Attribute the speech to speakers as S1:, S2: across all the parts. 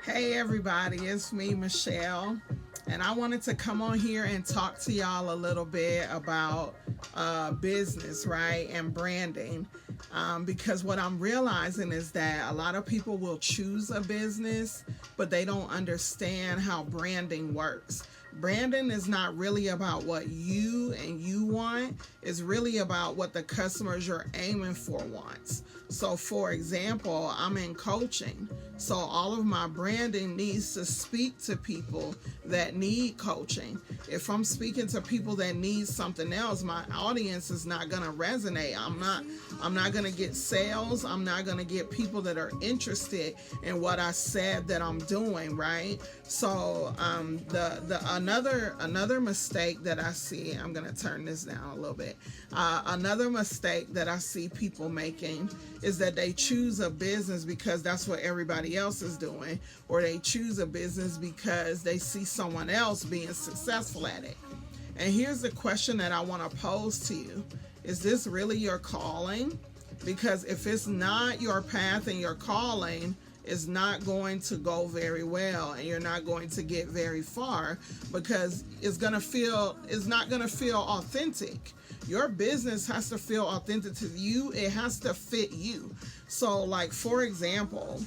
S1: Hey everybody, it's me, Michelle, and I wanted to come on here and talk to y'all a little bit about business, right, and branding. Because what I'm realizing is that a lot of people will choose a business, but they don't understand how branding works. Branding is not really about what you want. It's really about what the customers you're aiming for wants. So, for example, I'm in coaching. So, all of my branding needs to speak to people that need coaching. If I'm speaking to people that need something else, my audience is not going to resonate. I'm not going to get sales. I'm not going to get people that are interested in what I said that I'm doing, right? So, the another mistake that I see, I'm going to turn this down a little bit. Another mistake that I see people making is that they choose a business because that's what everybody else is doing, or they choose a business because they see someone else being successful at it. And here's the question that I want to pose to you: is this really your calling? Because if it's not your path and your calling, it's not going to go very well, and you're not going to get very far, because it's not going to feel authentic. Your business has to feel authentic to you. It has to fit you. So, like, for example,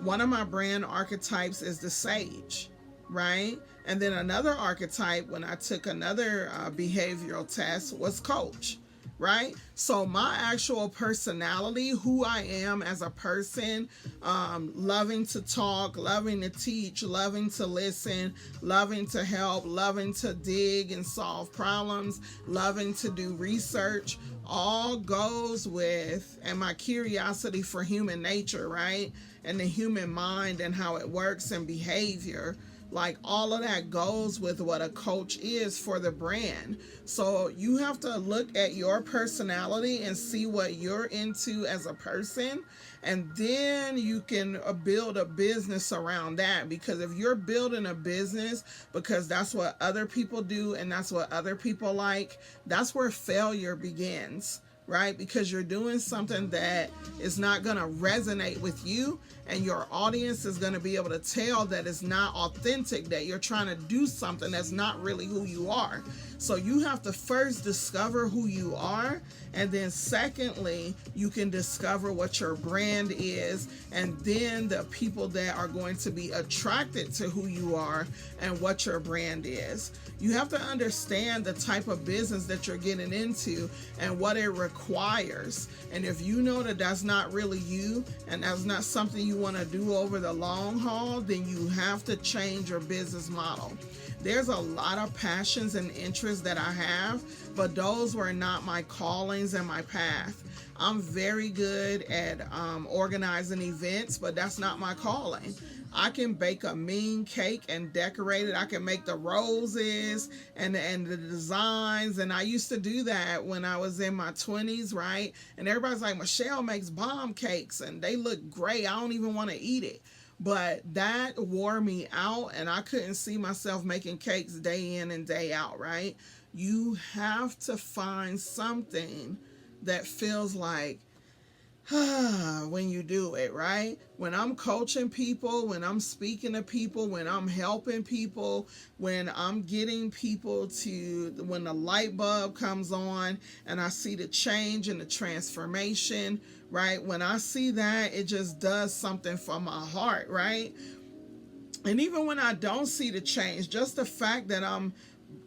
S1: one of my brand archetypes is the sage, right? And then another archetype, when I took another behavioral test, was coach, right? So my actual personality, who I am as a person, loving to talk, loving to teach, loving to listen, loving to help, loving to dig and solve problems, loving to do research, all goes with, and my curiosity for human nature, right? And the human mind and how it works and behavior, like all of that goes with what a coach is for the brand. So you have to look at your personality and see what you're into as a person, and then you can build a business around that. Because if you're building a business because that's what other people do and that's what other people like, that's where failure begins, right? Because you're doing something that is not going to resonate with you, and your audience is going to be able to tell that it's not authentic, that you're trying to do something that's not really who you are. So you have to first discover who you are, and then secondly, you can discover what your brand is, and then the people that are going to be attracted to who you are and what your brand is. You have to understand the type of business that you're getting into and what it requires. And if you know that that's not really you and that's not something you want to do over the long haul, then you have to change your business model. There's a lot of passions and interests that I have, but those were not my callings and my path. I'm very good at organizing events, but that's not my calling. I can bake a mean cake and decorate it. I can make the roses and the designs. And I used to do that when I was in my 20s, right? And everybody's like, Michelle makes bomb cakes and they look great. I don't even want to eat it. But that wore me out, and I couldn't see myself making cakes day in and day out, right? You have to find something that feels like, when you do it, right? When I'm coaching people, when I'm speaking to people, when I'm helping people, when I'm getting people to, when the light bulb comes on and I see the change and the transformation, right? When I see that, it just does something for my heart, right? And even when I don't see the change, just the fact that I'm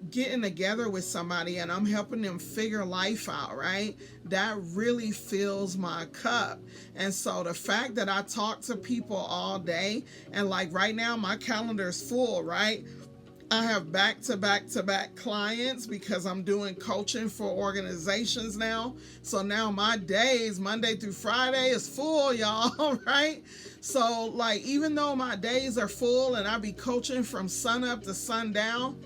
S1: getting together with somebody and I'm helping them figure life out, right? That really fills my cup. And so the fact that I talk to people all day, and like right now my calendar is full, right? I have back to back to back clients because I'm doing coaching for organizations now. So now my days, Monday through Friday, is full, y'all, right? So, like, even though my days are full and I be coaching from sun up to sundown,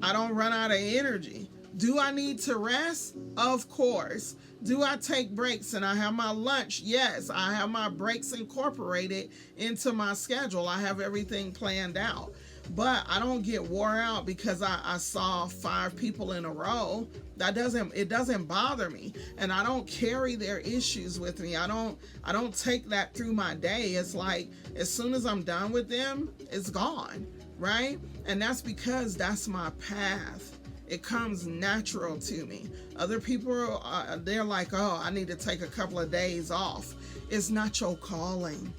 S1: I don't run out of energy. Do I need to rest? Of course. Do I take breaks and I have my lunch? Yes, I have my breaks incorporated into my schedule. I have everything planned out. But I don't get wore out because I saw 5 people in a row. It doesn't bother me, and I don't carry their issues with me. I don't take that through my day. It's like as soon as I'm done with them, it's gone, right? And that's because that's my path. It comes natural to me. Other people, they're like, oh, I need to take a couple of days off. It's not your calling.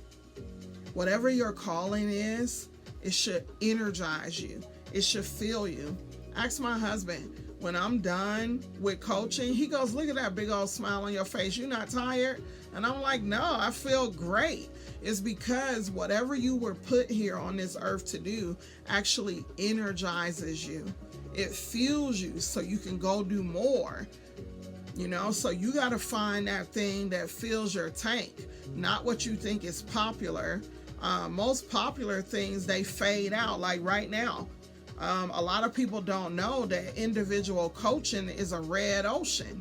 S1: Whatever your calling is, it should energize you. It should fill you. Ask my husband, when I'm done with coaching, he goes, look at that big old smile on your face. You not tired? And I'm like, no, I feel great. It's because whatever you were put here on this earth to do actually energizes you. It fuels you so you can go do more. So you got to find that thing that fills your tank, not what you think is popular. Most popular things, they fade out. Like right now, a lot of people don't know that individual coaching is a red ocean.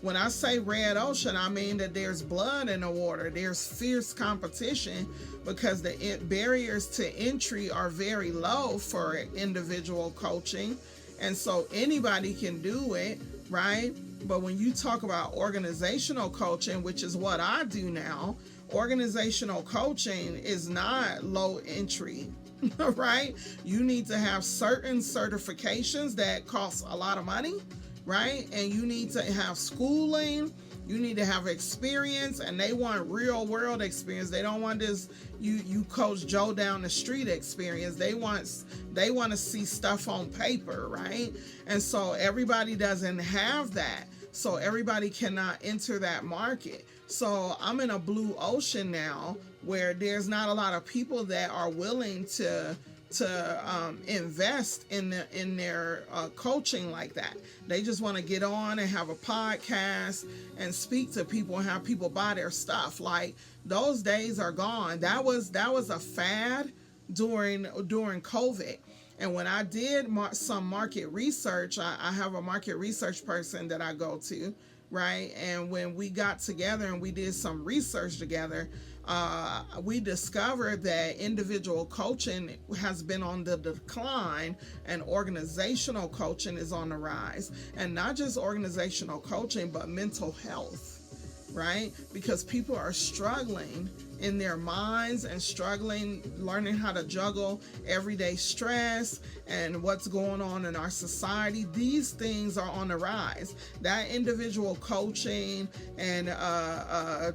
S1: When I say red ocean, I mean that there's blood in the water. There's fierce competition because the barriers to entry are very low for individual coaching. And so anybody can do it, right? But when you talk about organizational coaching, which is what I do now, organizational coaching is not low entry, right? You need to have certain certifications that cost a lot of money, right? And you need to have schooling. You need to have experience, and they want real world experience. They don't want this you coach Joe down the street experience. They want to see stuff on paper, right? And so everybody doesn't have that. So everybody cannot enter that market. So I'm in a blue ocean now where there's not a lot of people that are willing to invest in their coaching like that. They just want to get on and have a podcast and speak to people and have people buy their stuff. Like those days are gone. That was a fad during COVID. And when I did some market research, I have a market research person that I go to, right? And when we got together and we did some research together, we discovered that individual coaching has been on the decline and organizational coaching is on the rise. And not just organizational coaching, but mental health, right? Because people are struggling in their minds and struggling, learning how to juggle everyday stress and what's going on in our society. These things are on the rise. That individual coaching and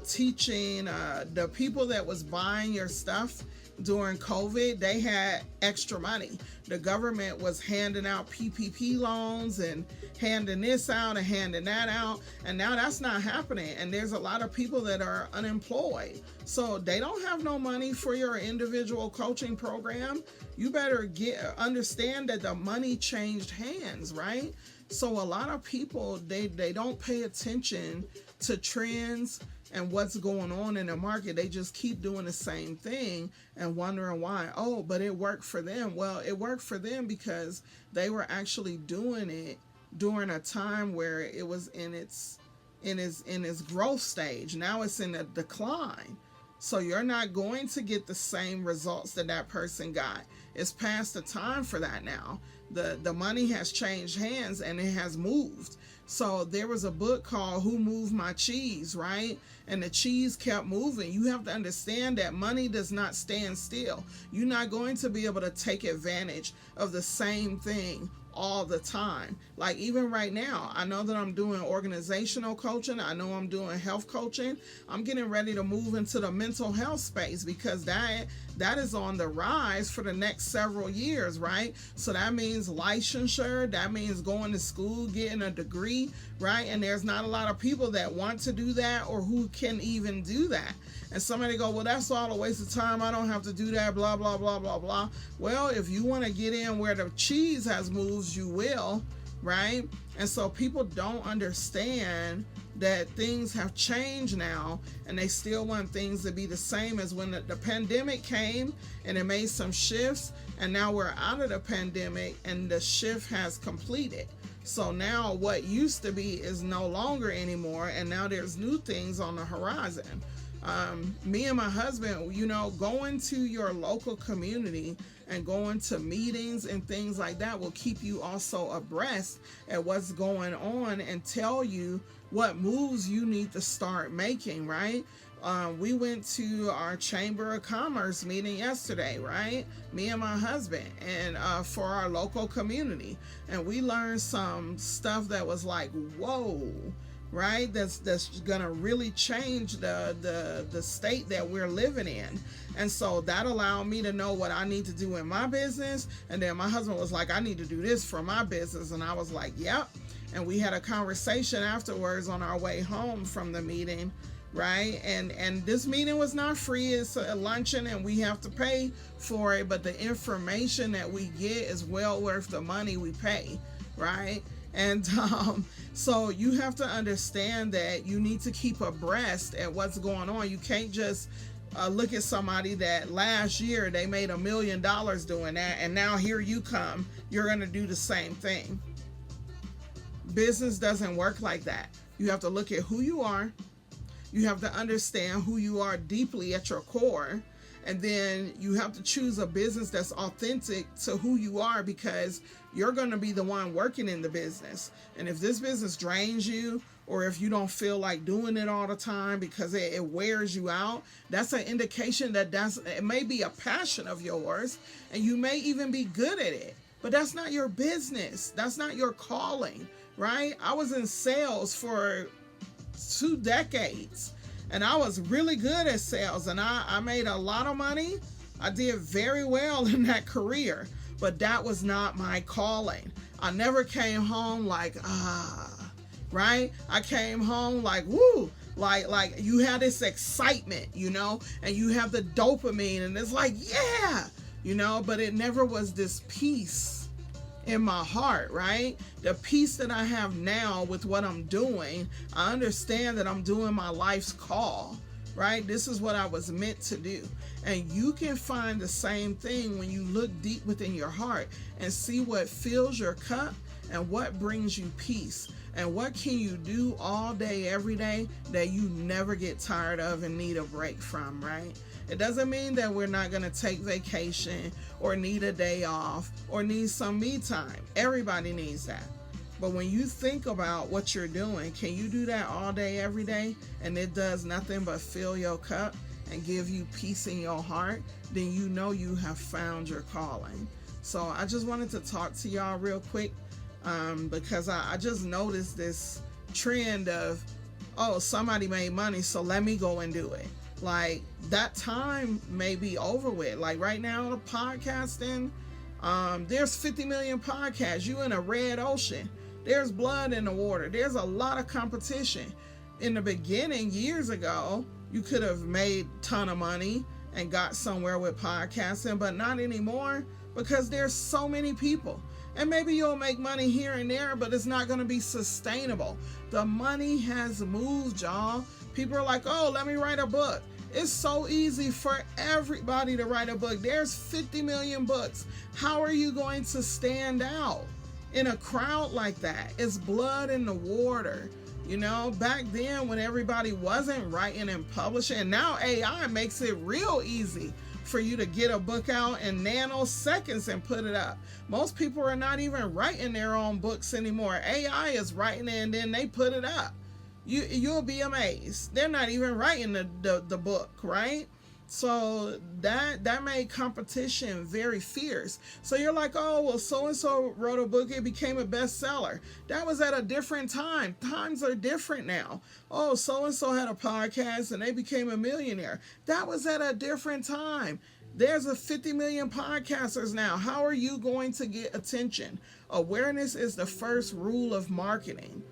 S1: teaching, the people that was buying your stuff during COVID, they had extra money. The government was handing out PPP loans and handing this out and handing that out. And now that's not happening. And there's a lot of people that are unemployed. So they don't have no money for your individual coaching program. You better understand that the money changed hands, right? So a lot of people, they don't pay attention to trends and what's going on in the market. They just keep doing the same thing and wondering why. Oh, but it worked for them. Well, it worked for them because they were actually doing it during a time where it was in its growth stage. Now it's in a decline. So you're not going to get the same results that person got. It's past the time for that now. The money has changed hands and it has moved. So there was a book called Who Moved My Cheese, right? And the cheese kept moving. You have to understand that money does not stand still. You're not going to be able to take advantage of the same thing all the time. Like even right now, I know that I'm doing organizational coaching. I know I'm doing health coaching. I'm getting ready to move into the mental health space because that is on the rise for the next several years, right? So that means licensure. That means going to school, getting a degree, right? And there's not a lot of people that want to do that or who can even do that. And somebody go, well, that's all a waste of time. I don't have to do that, blah, blah, blah, blah, blah. Well, if you want to get in where the cheese has moved, you will, right? And so people don't understand that things have changed now and they still want things to be the same as when the pandemic came and it made some shifts, and now we're out of the pandemic and the shift has completed. So now what used to be is no longer anymore, and now there's new things on the horizon. Me and my husband, going to your local community and going to meetings and things like that will keep you also abreast at what's going on and tell you what moves you need to start making, right? We went to our Chamber of Commerce meeting yesterday, right? Me and my husband, and for our local community. And we learned some stuff that was like, whoa, right? That's gonna really change the state that we're living in. And so that allowed me to know what I need to do in my business. And then my husband was like, I need to do this for my business. And I was like, yep. And we had a conversation afterwards on our way home from the meeting, right? And this meeting was not free. It's a luncheon and we have to pay for it, but the information that we get is well worth the money we pay, right? And so you have to understand that you need to keep abreast at what's going on. You can't just look at somebody that last year they made $1 million doing that, and now here you come, you're going to do the same thing. Business doesn't work like that. You have to look at who you are. You have to understand who you are deeply at your core. And then you have to choose a business that's authentic to who you are, because you're going to be the one working in the business. And if this business drains you, or if you don't feel like doing it all the time because it wears you out, that's an indication that it may be a passion of yours and you may even be good at it, but that's not your business. That's not your calling, right? I was in sales for 2 decades. And I was really good at sales, and I made a lot of money. I did very well in that career, but that was not my calling. I never came home like, right? I came home like, woo, like you had this excitement, and you have the dopamine, and it's like, yeah, but it never was this peace in my heart, right? The peace that I have now with what I'm doing, I understand that I'm doing my life's call, right? This is what I was meant to do. And you can find the same thing when you look deep within your heart and see what fills your cup and what brings you peace. And what can you do all day, every day that you never get tired of and need a break from, right? It doesn't mean that we're not going to take vacation or need a day off or need some me time. Everybody needs that. But when you think about what you're doing, can you do that all day, every day, and it does nothing but fill your cup and give you peace in your heart? Then you know you have found your calling. So I just wanted to talk to y'all real quick because I just noticed this trend of, oh, somebody made money, so let me go and do it. Like, that time may be over with. Like right now, the podcasting, there's 50 million podcasts. You in a red ocean. There's blood in the water. There's a lot of competition. In the beginning, years ago, you could have made a ton of money and got somewhere with podcasting, but not anymore, because there's so many people. And maybe you'll make money here and there, but it's not going to be sustainable. The money has moved, y'all. People are like, oh, let me write a book. It's so easy for everybody to write a book. There's 50 million books. How are you going to stand out in a crowd like that? It's blood in the water. Back then when everybody wasn't writing and publishing, and now AI makes it real easy for you to get a book out in nanoseconds and put it up. Most people are not even writing their own books anymore. AI is writing it and then they put it up. You'll be amazed. They're not even writing the book, right? So that made competition very fierce. So you're like, oh, well, so-and-so wrote a book, it became a bestseller. That was at a different time. Times are different now. Oh, so-and-so had a podcast and they became a millionaire. That was at a different time. There's a 50 million podcasters now. How are you going to get attention? Awareness is the first rule of marketing.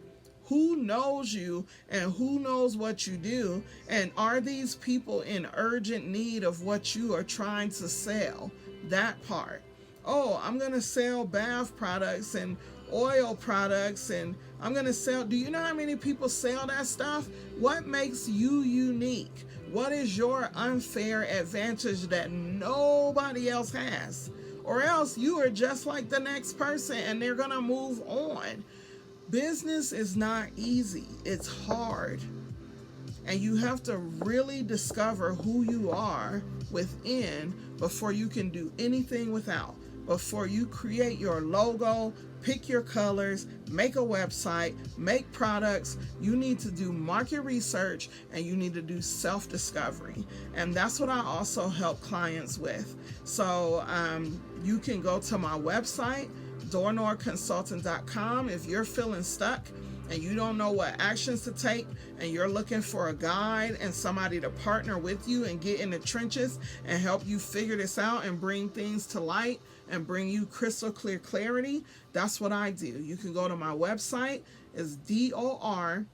S1: Who knows you and who knows what you do? And are these people in urgent need of what you are trying to sell? That part. Oh, I'm going to sell bath products and oil products, and I'm going to sell. Do you know how many people sell that stuff? What makes you unique? What is your unfair advantage that nobody else has? Or else you are just like the next person and they're going to move on. Business is not easy. It's hard. And you have to really discover who you are within before you can do anything without. Before you create your logo, pick your colors, make a website, make products, you need to do market research and you need to do self-discovery. And that's what I also help clients with. So you can go to my website, dornorconsulting.com. If you're feeling stuck and you don't know what actions to take and you're looking for a guide and somebody to partner with you and get in the trenches and help you figure this out and bring things to light and bring you crystal clear clarity, that's what I do. You can go to my website. It's DORNOR.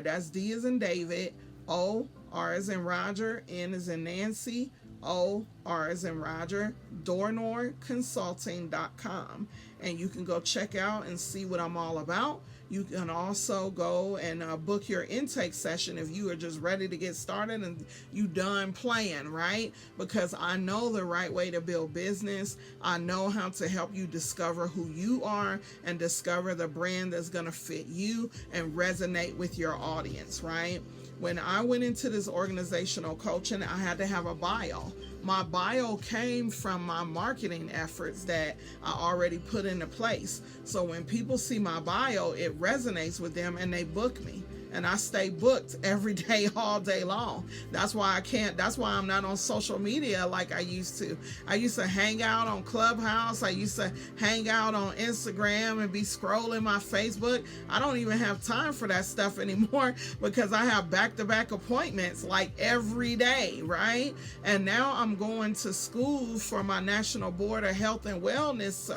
S1: That's D as in David, O, R as in Roger, N as in Nancy, O, R as in Roger, dornorconsulting.com. And you can go check out and see what I'm all about. You can also go and book your intake session if you are just ready to get started and you done playing, right? Because I know the right way to build business. I know how to help you discover who you are and discover the brand that's going to fit you and resonate with your audience, right? When I went into this organizational coaching, I had to have a bio. My bio came from my marketing efforts that I already put into place. So when people see my bio, it resonates with them and they book me. And I stay booked every day, all day long. That's why I'm not on social media like I used to. I used to hang out on Clubhouse. I used to hang out on Instagram and be scrolling my Facebook. I don't even have time for that stuff anymore because I have back-to-back appointments like every day, right? And now I'm going to school for my National Board of Health and Wellness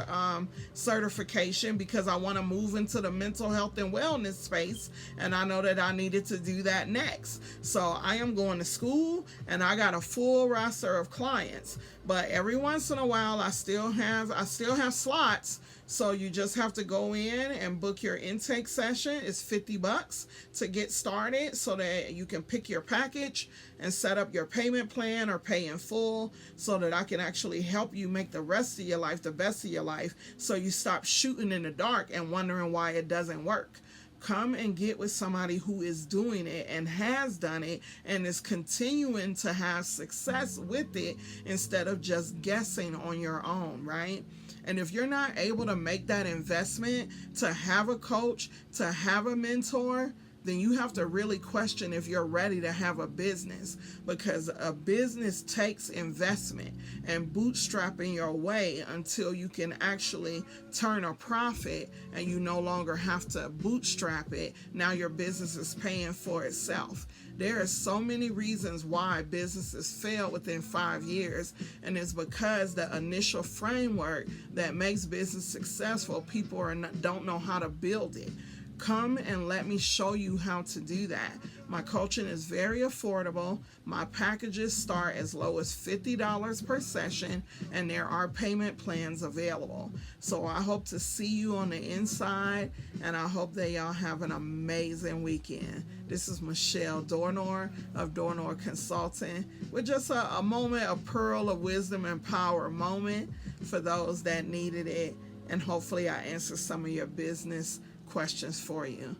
S1: certification because I want to move into the mental health and wellness space. And I know that I needed to do that next. So I am going to school and I got a full roster of clients, but every once in a while I still have slots. So you just have to go in and book your intake session. It's $50 to get started so that you can pick your package and set up your payment plan or pay in full so that I can actually help you make the rest of your life the best of your life so you stop shooting in the dark and wondering why it doesn't work. Come and get with somebody who is doing it and has done it and is continuing to have success with it instead of just guessing on your own, right? And if you're not able to make that investment to have a coach, to have a mentor, then you have to really question if you're ready to have a business, because a business takes investment and bootstrapping your way until you can actually turn a profit and you no longer have to bootstrap it. Now your business is paying for itself. There are so many reasons why businesses fail within 5 years, and it's because the initial framework that makes business successful, people don't know how to build it. Come and let me show you how to do that. My coaching is very affordable. My packages start as low as $50 per session, and there are payment plans available. So I hope to see you on the inside, and I hope that y'all have an amazing weekend. This is Michelle Dornor of Dornor Consulting with just a moment, a pearl of wisdom and power moment for those that needed it, and hopefully I answered some of your business questions for you.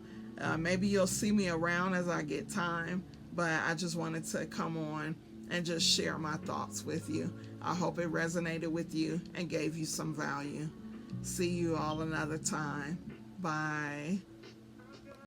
S1: Maybe you'll see me around as I get time, but I just wanted to come on and just share my thoughts with you. I hope it resonated with you and gave you some value. See you all another time. Bye.